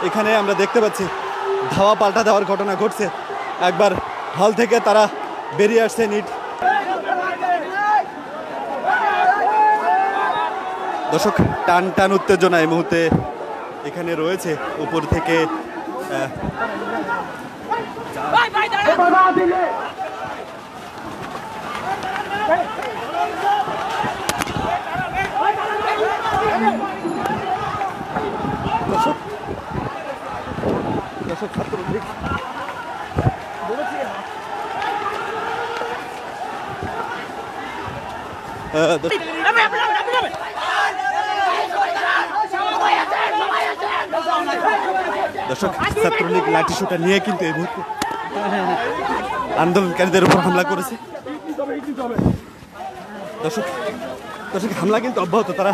এখানে আমরা দেখতে পাচ্ছি ধাওয়া পাল্টা দেওয়ার ঘটনা ঘটছে। একবার হল থেকে তারা বেরিয়ে আসছে নিট। দর্শক, টান টান উত্তেজনা এই মুহূর্তে এখানে রয়েছে। উপর থেকে দর্শক ছাত্রলীগ লাঠিসোঁটা নিয়ে কিন্তু এই মুহূর্তে আন্দোলনকারীদের উপর হামলা করেছে। দর্শক হামলা কিন্তু অব্যাহত। তারা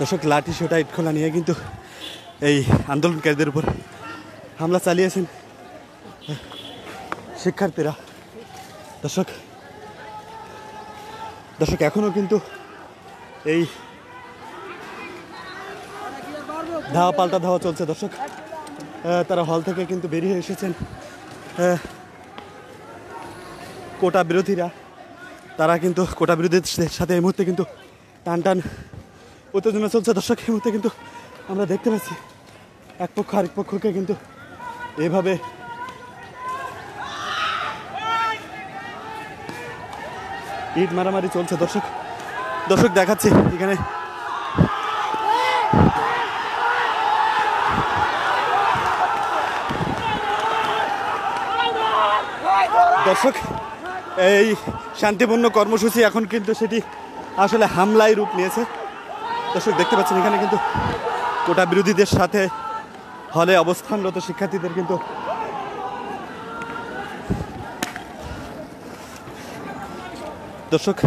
দর্শক লাঠিসোঁটা ইটখোলা নিয়ে কিন্তু এই আন্দোলনকারীদের উপর হামলা চালিয়েছেন শিক্ষার্থীরা। দর্শক এখনো কিন্তু এই ধাওয়া পাল্টা ধাওয়া চলছে। দর্শক তারা হল থেকে কিন্তু বেরিয়ে এসেছেন। কোটা বিরোধীরা তারা কিন্তু কোটা বিরোধীদের সাথে এই মুহূর্তে কিন্তু টান টান উত্তেজনা চলছে। দর্শক এই মুহূর্তে কিন্তু আমরা দেখতে পাচ্ছি এক পক্ষ আরেক পক্ষকে কিন্তু এভাবে ইট মারামারি চলছে। দর্শক দেখাচ্ছি এখানে দর্শক এই শান্তিপূর্ণ কর্মসূচি এখন কিন্তু সেটি আসলে হামলায় রূপ নিয়েছে। দর্শক দেখতে পাচ্ছেন এখানে কিন্তু কোটা বিরোধীদের সাথে হলে অবস্থানরত শিক্ষার্থীদের কিন্তু দর্শক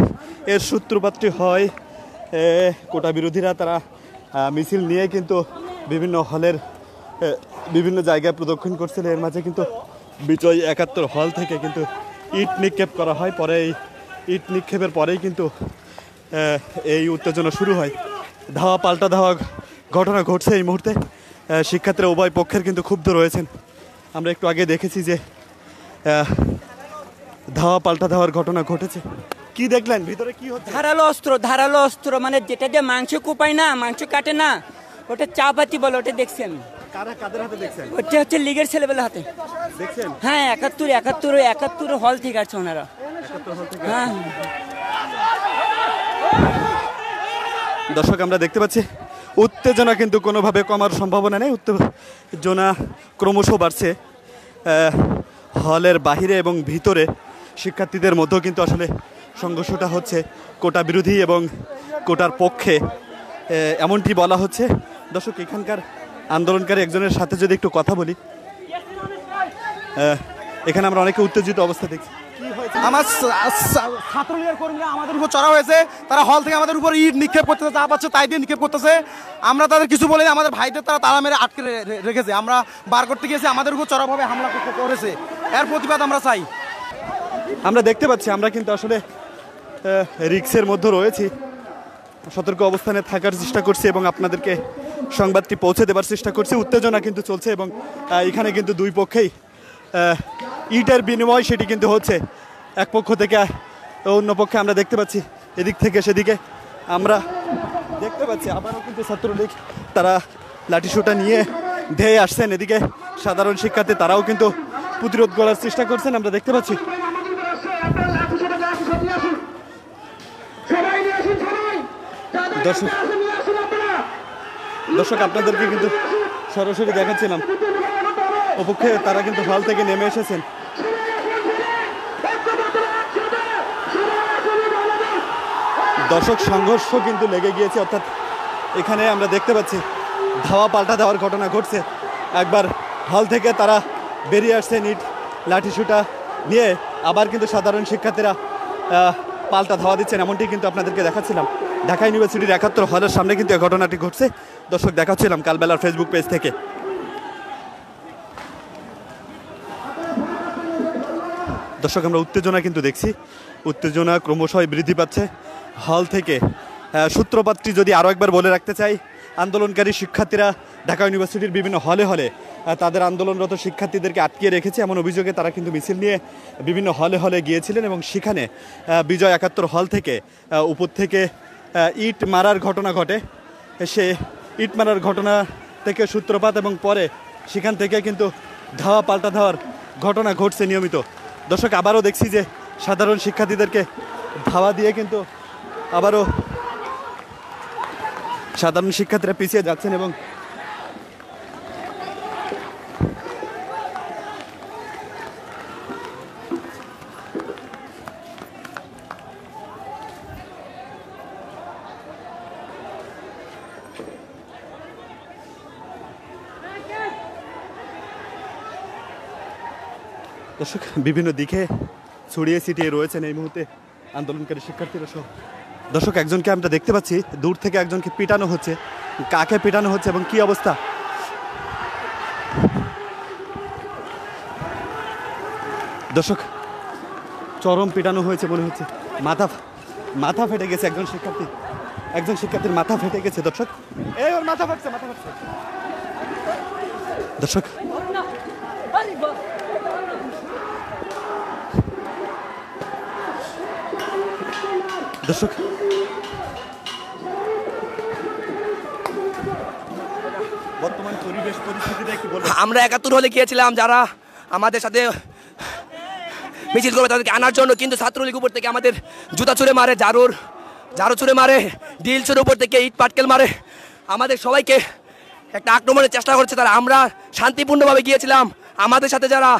এর সূত্রপাতটি হয় কোটা বিরোধীরা তারা মিছিল নিয়ে কিন্তু বিভিন্ন হলের বিভিন্ন জায়গায় প্রদক্ষিণ করছিল। এর মাঝে কিন্তু বিজয় ৭১ হল থেকে কিন্তু ইট নিক্ষেপ করা হয়। পরে এই ইট নিক্ষেপের পরেই কিন্তু এই উত্তেজনা শুরু হয়। ধাওয়া পাল্টা ধাওয়া ঘটনা ঘটছে এই মুহূর্তে। শিক্ষার্থীরা উভয় পক্ষের কিন্তু ক্ষুব্ধ রয়েছেন। আমরা একটু আগে দেখেছি যে ধাওয়া পাল্টা ধাওয়ার ঘটনা ঘটেছে। কি দেখলেন ভিতরে কি হচ্ছে? ধারালো অস্ত্র মানে যেটা দিয়ে মাংস কোপায় না, মাংস কাটে না, ওটা চাপাতি বলে, ওটা দেখছেন? কাদের হাতে দেখছেন? ওটা হচ্ছে লীগের ছেলেবেলা হাতে দেখছেন। হ্যাঁ, ৭১ হল থেকে আসছে ওনারা। হ্যাঁ দর্শক আমরা দেখতে পাচ্ছি উত্তেজনা কিন্তু কোনোভাবে কমার সম্ভাবনা নেই। উত্তেজনা ক্রমশ বাড়ছে। হলের বাহিরে এবং ভিতরে শিক্ষার্থীদের মধ্যেও কিন্তু আসলে সংঘর্ষটা হচ্ছে। কোটা বিরোধী এবং কোটার পক্ষে এমনটি বলা হচ্ছে। দর্শক এখানকার আন্দোলনকারী একজনের সাথে যদি একটু কথা বলি, এখানে আমরা অনেকে উত্তেজিত অবস্থা দেখছি। আমার ছাত্রলীগের কর্মীরা আমাদের উপর চড়া হয়েছে। তারা হল থেকে আমাদের উপর ইট নিক্ষেপ করতেছে, যা পাচ্ছে তাই দিয়ে নিক্ষেপ করতেছে। আমরা তাদের কিছু বলে আমাদের ভাইদের তারা তালা মেরে আটকে রেখেছে। আমরা বার করতে গিয়েছি, আমাদের উপর চড়াভাবে হামলা করেছে। এর প্রতিবাদ আমরা চাই। আমরা দেখতে পাচ্ছি আমরা কিন্তু আসলে রিক্সের মধ্যে রয়েছি, সতর্ক অবস্থানে থাকার চেষ্টা করছি এবং আপনাদেরকে সংবাদটি পৌঁছে দেবার চেষ্টা করছি। উত্তেজনা কিন্তু চলছে এবং এখানে কিন্তু দুই পক্ষেই ইটের বিনিময় সেটি কিন্তু হচ্ছে। এক পক্ষ থেকে অন্য পক্ষে আমরা দেখতে পাচ্ছি এদিক থেকে সেদিকে আমরা দেখতে পাচ্ছি আবারও কিন্তু ছাত্রলীগ তারা লাঠিসোঁটা নিয়ে ধেয়ে আসছেন। এদিকে সাধারণ শিক্ষার্থী তারাও কিন্তু প্রতিরোধ করার চেষ্টা করছেন। আমরা দেখতে পাচ্ছি দর্শক আপনাদেরকে কিন্তু সরাসরি দেখাচ্ছিলাম অপক্ষে তারা কিন্তু হল থেকে নেমে এসেছেন। দর্শক সংঘর্ষ কিন্তু লেগে গিয়েছে, অর্থাৎ এখানে আমরা দেখতে পাচ্ছি ধাওয়া পাল্টা দেওয়ার ঘটনা ঘটছে। একবার হল থেকে তারা বেরিয়ে আসছে নিট লাঠিসোঁটা নিয়ে, আবার কিন্তু সাধারণ শিক্ষার্থীরা পাল্টা ধাওয়া দিচ্ছেন, এমনটি কিন্তু আপনাদেরকে দেখাচ্ছিলাম। ঢাকা ইউনিভার্সিটির 71 হলের সামনে কিন্তু এই ঘটনাটি ঘটছে। দর্শক, দেখাচ্ছিলাম কালবেলার ফেসবুক পেজ থেকে। দর্শক, আমরা উত্তেজনা কিন্তু দেখছি, উত্তেজনা ক্রমশই বৃদ্ধি পাচ্ছে হল থেকে। সূত্রপাতটি যদি আরও একবার বলে রাখতে চাই, আন্দোলনকারী শিক্ষার্থীরা ঢাকা ইউনিভার্সিটির বিভিন্ন হলে হলে তাদের আন্দোলনরত শিক্ষার্থীদেরকে আটকিয়ে রেখেছে এমন অভিযোগে তারা কিন্তু মিছিল নিয়ে বিভিন্ন হলে হলে গিয়েছিলেন এবং সেখানে বিজয় 71 হল থেকে উপর থেকে ইট মারার ঘটনা ঘটে। সে ইট মারার ঘটনা থেকে সূত্রপাত এবং পরে সেখান থেকে কিন্তু ধাওয়া পাল্টা ধাওয়ার ঘটনা ঘটছে নিয়মিত। দর্শক, আবারও দেখছি যে সাধারণ শিক্ষার্থীদেরকে ধাওয়া দিয়ে কিন্তু আবারও সাধারণ শিক্ষার্থীরা পিছিয়ে যাচ্ছেন এবং দর্শক, বিভিন্ন দিকে ছড়িয়ে ছিটিয়ে রয়েছেন এই মুহূর্তে আন্দোলনকারী শিক্ষার্থীরা সহ। দর্শক, একজনকে আমরা দেখতে পাচ্ছি দূর থেকে একজনকে পিটানো হচ্ছে। কাকে পিটানো হচ্ছে এবং কি অবস্থা? দর্শক, চরম পিটানো হয়েছে মনে হচ্ছে। মাথা ফেটে গেছে একজন শিক্ষার্থীর মাথা ফেটে গেছে। দর্শক, এই ওর মাথা ফাটছে। দর্শক, বর্তমান পরিবেশ পরিস্থিতিটা একটু বলুন। আমরা 71 হলে গিয়েছিলাম যারা আমাদের সাথে মিছিল করবে তাদেরকে আনার জন্য, কিন্তু ছাত্রলীগ উপর থেকে আমাদের জুতা ছুঁড়ে মারে, ঝাড়ু ছুঁড়ে মারে, ডিল ছুঁড়ে উপর থেকে ইট পাটকেল মারে, আমাদের সবাইকে একটা আক্রমণের চেষ্টা করছে তারা। আমরা শান্তিপূর্ণভাবে গিয়েছিলাম আমাদের সাথে যারা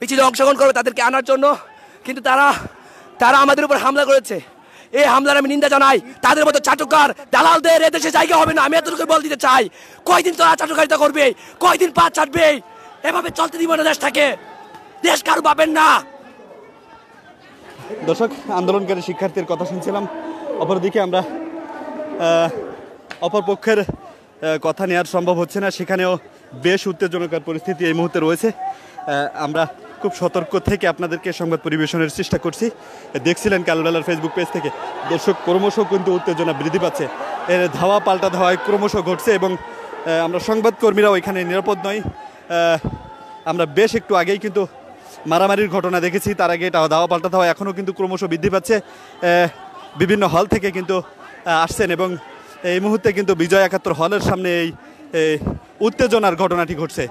মিছিলে অংশগ্রহণ করবে তাদেরকে আনার জন্য, কিন্তু তারা আমাদের উপর হামলা করেছে। এই হামলার আমি নিন্দা জানাই। তাদের মতো চাটুকার দালালদের এদেশে জায়গা হবে না, আমি এতটুকু বল দিতে চাই। কয়দিন তোরা চাটুকারিতা করবে, কয়দিন পা চাটবে, এভাবে চলতে দিব না দেশটাকে। দেশ কারো পাবেন না। দর্শক, আন্দোলনকারী শিক্ষার্থীর কথা শুনছিলাম। অপরদিকে আমরা অপরপক্ষের কথা নেওয়ার সম্ভব হচ্ছে না, সেখানেও বেশ উত্তেজনকর পরিস্থিতি এই মুহূর্তে রয়েছে। আমরা খুব সতর্ক থেকে আপনাদেরকে সংবাদ পরিবেশনের চেষ্টা করছি। দেখছিলেন কালবেলার ফেসবুক পেজ থেকে। দর্শক, ক্রমশ কিন্তু উত্তেজনা বৃদ্ধি পাচ্ছে, এর ধাওয়া পাল্টা ধাওয়ায় ক্রমশ ঘটছে এবং আমরা সংবাদকর্মীরাও এখানে নিরাপদ নয়। আমরা বেশ একটু আগেই কিন্তু মারামারির ঘটনা দেখেছি, তার আগে এটা ধাওয়া পাল্টা ধাওয়া এখনও কিন্তু ক্রমশ বৃদ্ধি পাচ্ছে। বিভিন্ন হল থেকে কিন্তু আসছেন এবং এই মুহূর্তে কিন্তু বিজয় 71 হলের সামনে এই উত্তেজনার ঘটনাটি ঘটছে।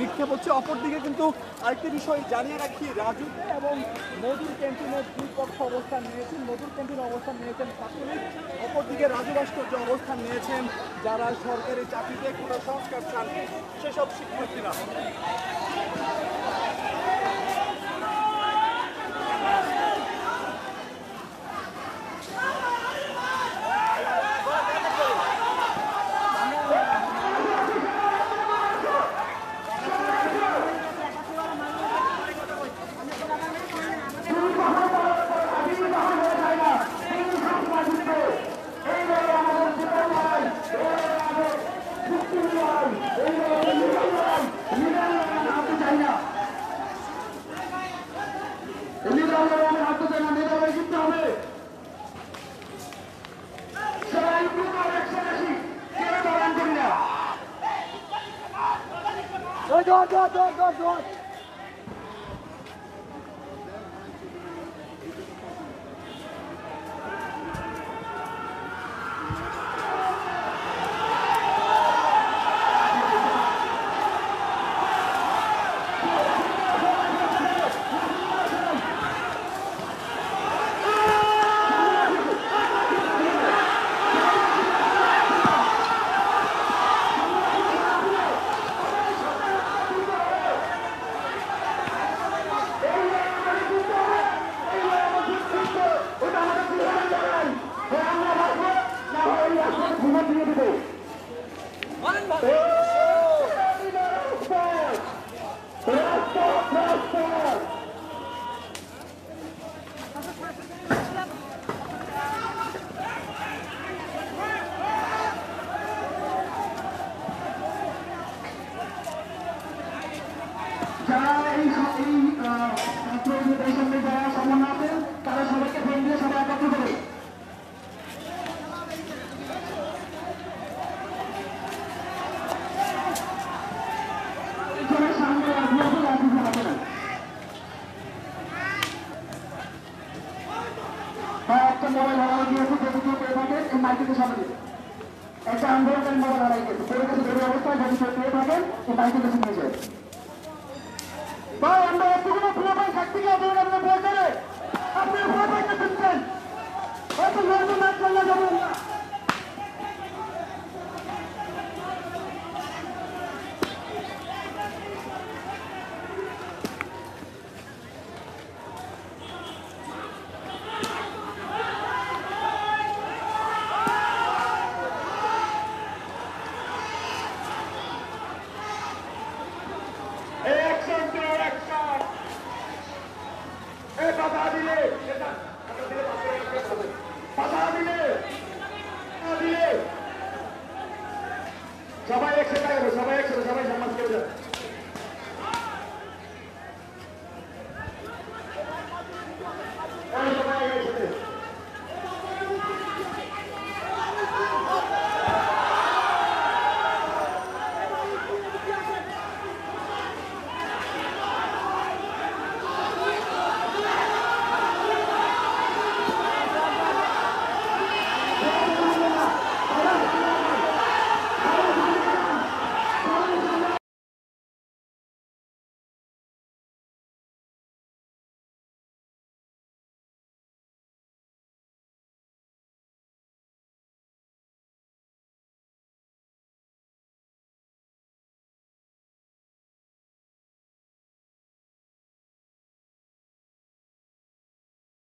নিক্ষেপ হচ্ছে। অপরদিকে কিন্তু আরেকটি বিষয় জানিয়ে রাখি, রাজু এবং মধুর ক্যান্টিনের দুই পক্ষ অবস্থান নিয়েছেন। মধুর ক্যান্টিনে অবস্থান নিয়েছেন ছাত্রলীগ, অপরদিকে রাজু ভাস্কর্য অবস্থান নিয়েছেন যারা সরকারি চাকরিতে কোনো সংস্কার চান সেসব শিক্ষার্থীরা। একটা মোবাইল হারানো গিয়েছে, যদি কেউ পেয়ে থাকেন এই মাইকের সামনে দিন। একটা আন্দোলনকারী মোবাইল হারাই গেছে, পড়ে গেছে বেরো অবস্থায়, যদি কেউ পেয়ে থাকেন এই মাইকের কাছে নিয়ে যায়। ভাই আমরা এতগুলো ফুলাপাই থাকতে গিয়ে আপনারা আপনারা বলছেন আপনারা ফুলাপাইকে শুনছেন, হয়তো লন্ডন ম্যাচ খেলা যাবেন না।